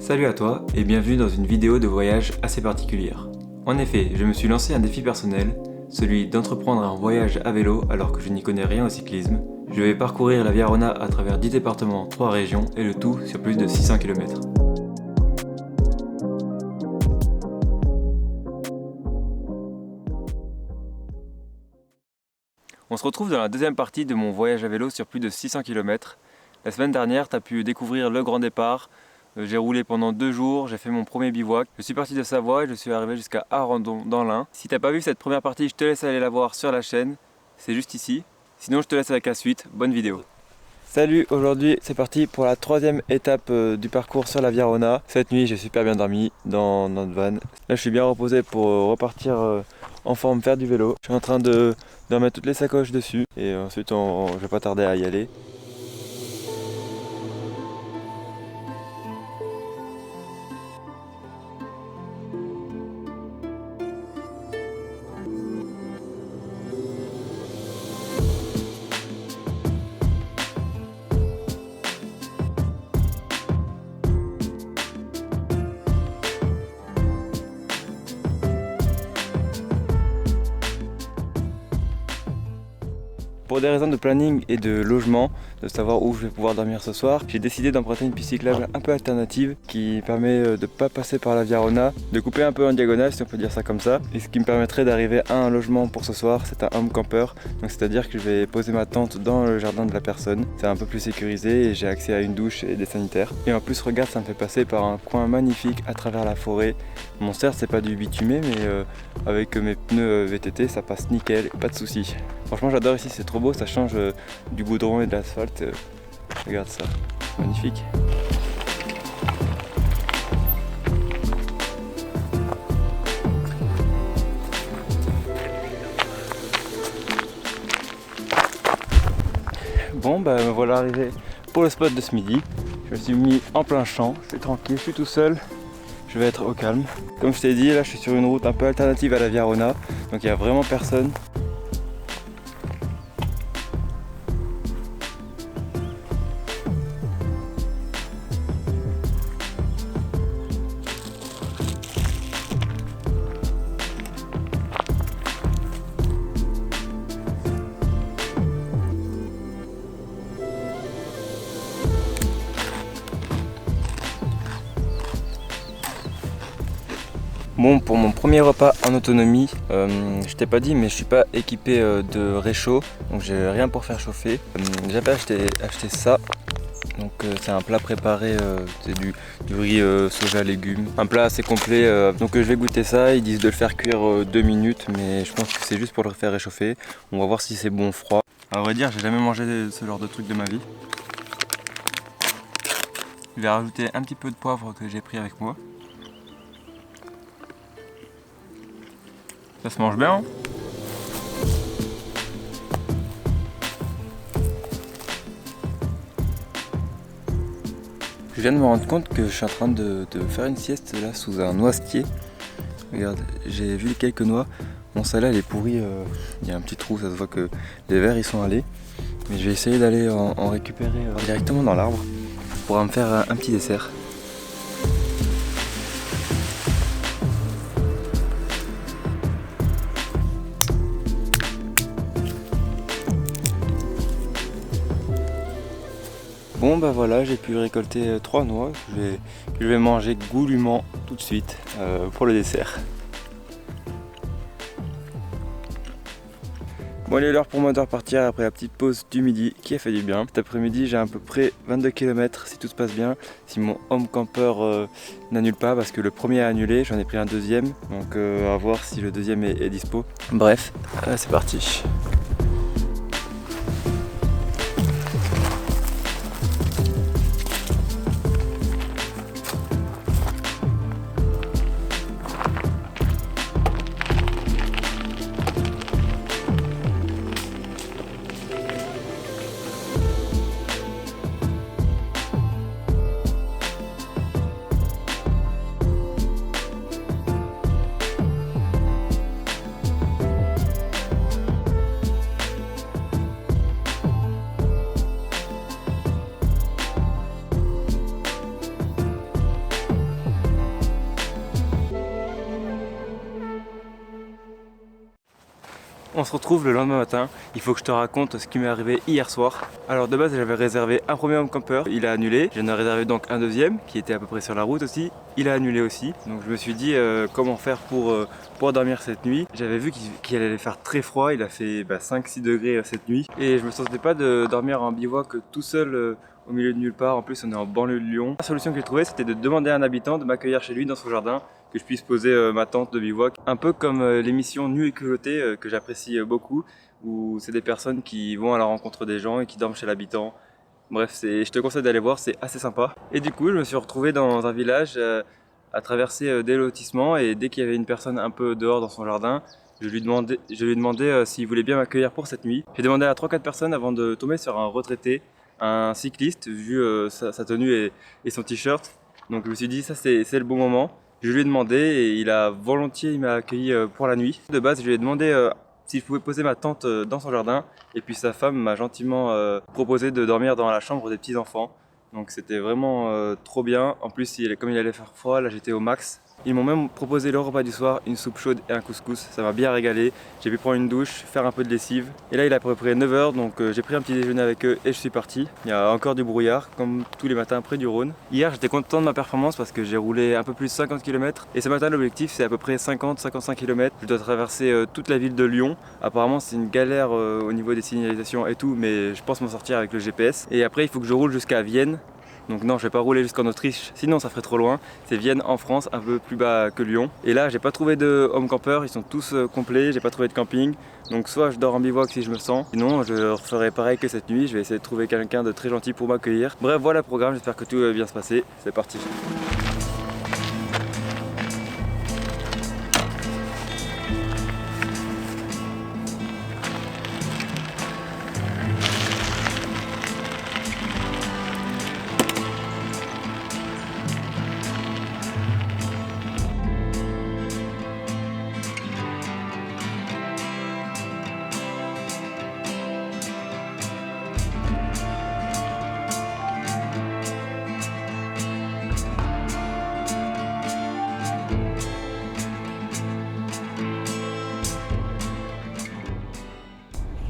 Salut à toi et bienvenue dans une vidéo de voyage assez particulière. En effet, je me suis lancé un défi personnel, celui d'entreprendre un voyage à vélo alors que je n'y connais rien au cyclisme. Je vais parcourir la Via Rona à travers 10 départements, 3 régions et le tout sur plus de 600 km. On se retrouve dans la deuxième partie de mon voyage à vélo sur plus de 600 km. La semaine dernière, tu as pu découvrir le grand départ. J'ai roulé pendant 2 jours, j'ai fait mon premier bivouac. Je suis parti de Savoie et je suis arrivé jusqu'à Arandon dans l'Ain. Si t'as pas vu cette première partie, je te laisse aller la voir sur la chaîne. C'est juste ici. Sinon, je te laisse avec la suite. Bonne vidéo. Salut, aujourd'hui c'est parti pour la troisième étape du parcours sur la Via Rona. Cette nuit j'ai super bien dormi dans notre van. Là je suis bien reposé pour repartir en forme faire du vélo. Je suis en train de mettre toutes les sacoches dessus et ensuite je vais pas tarder à y aller. Pour des raisons de planning et de logement, de savoir où je vais pouvoir dormir ce soir, j'ai décidé d'emprunter une piste cyclable un peu alternative qui permet de ne pas passer par la Via Rona, de couper un peu en diagonale si on peut dire ça comme ça, et ce qui me permettrait d'arriver à un logement pour ce soir. C'est un home camper, donc c'est-à-dire que je vais poser ma tente dans le jardin de la personne. C'est un peu plus sécurisé et j'ai accès à une douche et des sanitaires. Et en plus regarde, ça me fait passer par un coin magnifique à travers la forêt. Bon certes c'est pas du bitumé mais avec mes pneus VTT ça passe nickel, pas de soucis. Franchement j'adore ici, c'est trop beau, ça change du goudron et de l'asphalte. Regarde ça, magnifique. Bon bah me voilà arrivé pour le spot de ce midi. Je me suis mis en plein champ, je suis tranquille, je suis tout seul. Je vais être au calme. Comme je t'ai dit, là je suis sur une route un peu alternative à la Via Rona, donc il n'y a vraiment personne. Bon, pour mon premier repas en autonomie, je t'ai pas dit mais je suis pas équipé de réchaud, donc j'ai rien pour faire chauffer. J'avais acheté ça, donc c'est un plat préparé, c'est du riz soja légumes, un plat assez complet, donc je vais goûter ça. Ils disent de le faire cuire 2 minutes mais je pense que c'est juste pour le faire réchauffer. On va voir si c'est bon froid. À vrai dire j'ai jamais mangé ce genre de truc de ma vie. Je vais rajouter un petit peu de poivre que j'ai pris avec moi. Ça se mange bien, hein? Je viens de me rendre compte que je suis en train de faire une sieste là sous un noisetier. Regarde, j'ai vu quelques noix. Bon celle-là elle est pourrie, il y a un petit trou, ça se voit que les vers ils sont allés. Mais je vais essayer d'aller en récupérer directement dans l'arbre pour me faire un petit dessert. Bon bah voilà, j'ai pu récolter 3 noix que je vais manger goulûment tout de suite pour le dessert. Bon il est l'heure pour moi de repartir après la petite pause du midi qui a fait du bien. Cet après-midi j'ai à peu près 22 km si tout se passe bien, si mon home camper n'annule pas parce que le premier a annulé, j'en ai pris un deuxième, donc à voir si le deuxième est dispo. Bref, c'est parti. On se retrouve le lendemain matin, il faut que je te raconte ce qui m'est arrivé hier soir. Alors de base j'avais réservé un premier home camper, il a annulé. J'en ai réservé donc un deuxième qui était à peu près sur la route aussi, il a annulé aussi. Donc je me suis dit comment faire pour dormir cette nuit. J'avais vu qu'il allait faire très froid, il a fait 5-6 degrés cette nuit. Et je me sentais pas de dormir en bivouac tout seul au milieu de nulle part. En plus on est en banlieue de Lyon. La solution que j'ai trouvée c'était de demander à un habitant de m'accueillir chez lui dans son jardin, que je puisse poser ma tente de bivouac. Un peu comme l'émission Nuit et Culottée que j'apprécie beaucoup, où c'est des personnes qui vont à la rencontre des gens et qui dorment chez l'habitant. Bref, je te conseille d'aller voir, c'est assez sympa. Et du coup, je me suis retrouvé dans un village à traverser des lotissements, et dès qu'il y avait une personne un peu dehors dans son jardin, je lui demandais s'il voulait bien m'accueillir pour cette nuit. J'ai demandé à 3-4 personnes avant de tomber sur un retraité, un cycliste, vu sa tenue et son t-shirt. Donc je me suis dit, ça c'est le bon moment. Je lui ai demandé et il m'a accueilli pour la nuit. De base, je lui ai demandé si je pouvais poser ma tente dans son jardin, et puis sa femme m'a gentiment proposé de dormir dans la chambre des petits enfants. Donc c'était vraiment trop bien. En plus, comme il allait faire froid, là j'étais au max. Ils m'ont même proposé le repas du soir, une soupe chaude et un couscous. Ça m'a bien régalé. J'ai pu prendre une douche, faire un peu de lessive. Et là il est à peu près 9 h, donc j'ai pris un petit déjeuner avec eux et je suis parti. Il y a encore du brouillard, comme tous les matins près du Rhône. Hier j'étais content de ma performance parce que j'ai roulé un peu plus de 50 km. Et ce matin l'objectif c'est à peu près 50-55 km. Je dois traverser toute la ville de Lyon. Apparemment c'est une galère au niveau des signalisations et tout, mais je pense m'en sortir avec le GPS. Et après il faut que je roule jusqu'à Vienne. Donc non, je vais pas rouler jusqu'en Autriche, sinon ça ferait trop loin. C'est Vienne en France, un peu plus bas que Lyon. Et là, j'ai pas trouvé de home camper, ils sont tous complets, j'ai pas trouvé de camping. Donc soit je dors en bivouac si je me sens, sinon je referai pareil que cette nuit, je vais essayer de trouver quelqu'un de très gentil pour m'accueillir. Bref, voilà le programme, j'espère que tout va bien se passer. C'est parti.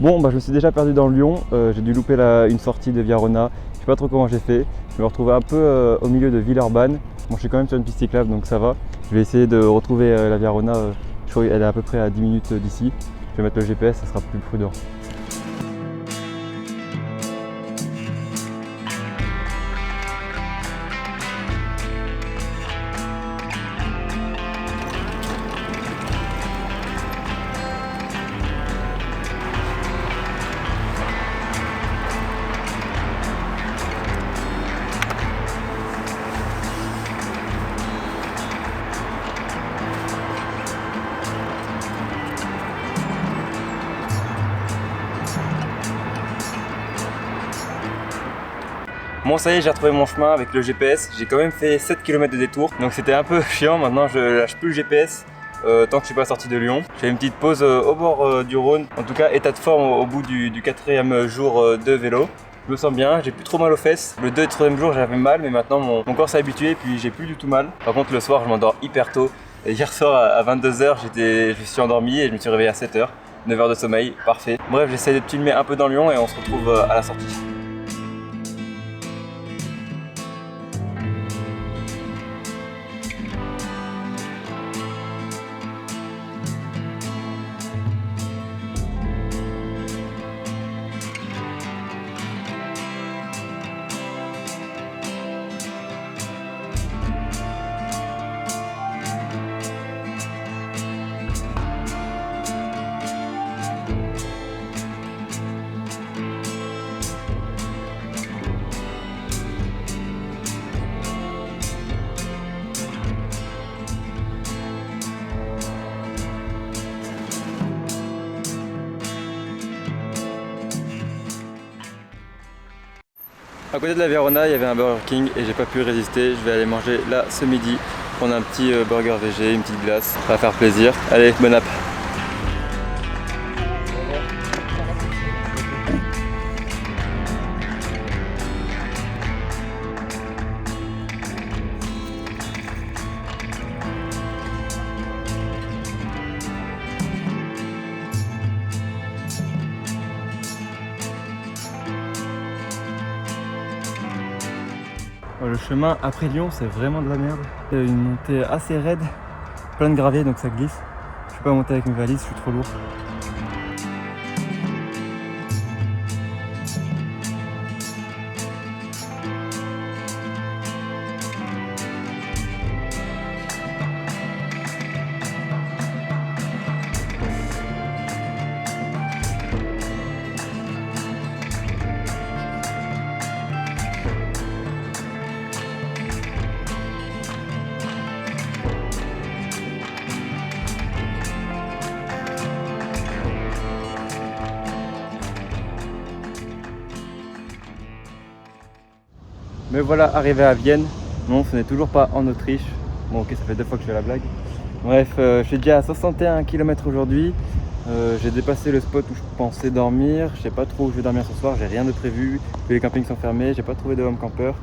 Bon, je me suis déjà perdu dans Lyon, j'ai dû louper une sortie de Via-Rona, je sais pas trop comment j'ai fait. Je me retrouve un peu au milieu de Villeurbanne. Bon, je suis quand même sur une piste cyclable donc ça va. Je vais essayer de retrouver la Via-Rona, je crois qu'elle est à peu près à 10 minutes d'ici. Je vais mettre le GPS, ça sera plus prudent. Bon, ça y est, j'ai retrouvé mon chemin avec le GPS. J'ai quand même fait 7 km de détour, donc c'était un peu chiant. Maintenant je lâche plus le GPS tant que je suis pas sorti de Lyon. J'ai fait une petite pause au bord du Rhône. En tout cas, état de forme au bout du 4e jour de vélo. Je me sens bien, j'ai plus trop mal aux fesses. Le 2 et 3e jour j'avais mal, mais maintenant mon corps s'est habitué et puis j'ai plus du tout mal. Par contre le soir je m'endors hyper tôt. Et hier soir à 22 h je me suis endormi et je me suis réveillé à 7 h. 9 h de sommeil, parfait. Bref, j'essaie de te filmer un peu dans Lyon et on se retrouve à la sortie. À côté de la Via-Rona, il y avait un Burger King et j'ai pas pu résister. Je vais aller manger là ce midi, prendre un petit burger végé, une petite glace. Ça va faire plaisir. Allez, bon app. Le chemin après Lyon, c'est vraiment de la merde. Une montée assez raide, plein de gravier donc ça glisse. Je peux pas monter avec mes valises, je suis trop lourd. Me voilà arrivé à Vienne. Non, ce n'est toujours pas en Autriche. Bon, ok, ça fait 2 fois que je fais la blague. Bref, je suis déjà à 61 km aujourd'hui. J'ai dépassé le spot où je pensais dormir. Je sais pas trop où je vais dormir ce soir, j'ai rien de prévu. Tous les campings sont fermés, j'ai pas trouvé de home camper.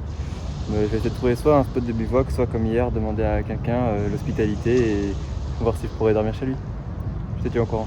Je vais essayer de trouver soit un spot de bivouac, soit comme hier, demander à quelqu'un l'hospitalité et voir si je pourrais dormir chez lui. Je te tiens au courant.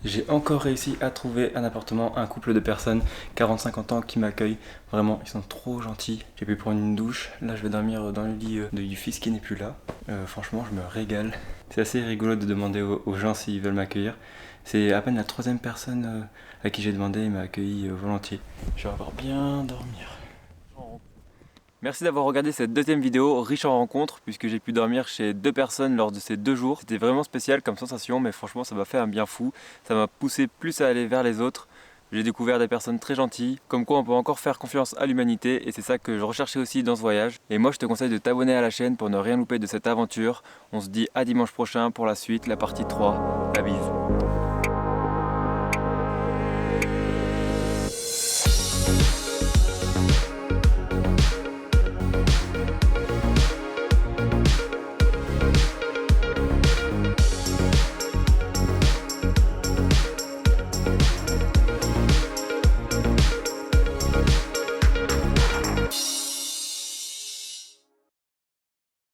J'ai encore réussi à trouver un appartement, un couple de personnes, 40-50 ans qui m'accueillent. Vraiment, ils sont trop gentils. J'ai pu prendre une douche. Là, je vais dormir dans le lit du fils qui n'est plus là. Franchement, je me régale. C'est assez rigolo de demander aux gens s'ils veulent m'accueillir. C'est à peine la 3e personne à qui j'ai demandé et m'a accueilli volontiers. Je vais avoir bien dormir. Merci d'avoir regardé cette 2e vidéo riche en rencontres puisque j'ai pu dormir chez 2 personnes lors de ces 2 jours. C'était vraiment spécial comme sensation mais franchement ça m'a fait un bien fou. Ça m'a poussé plus à aller vers les autres. J'ai découvert des personnes très gentilles, comme quoi on peut encore faire confiance à l'humanité et c'est ça que je recherchais aussi dans ce voyage. Et moi je te conseille de t'abonner à la chaîne pour ne rien louper de cette aventure. On se dit à dimanche prochain pour la suite, la partie 3. La bise.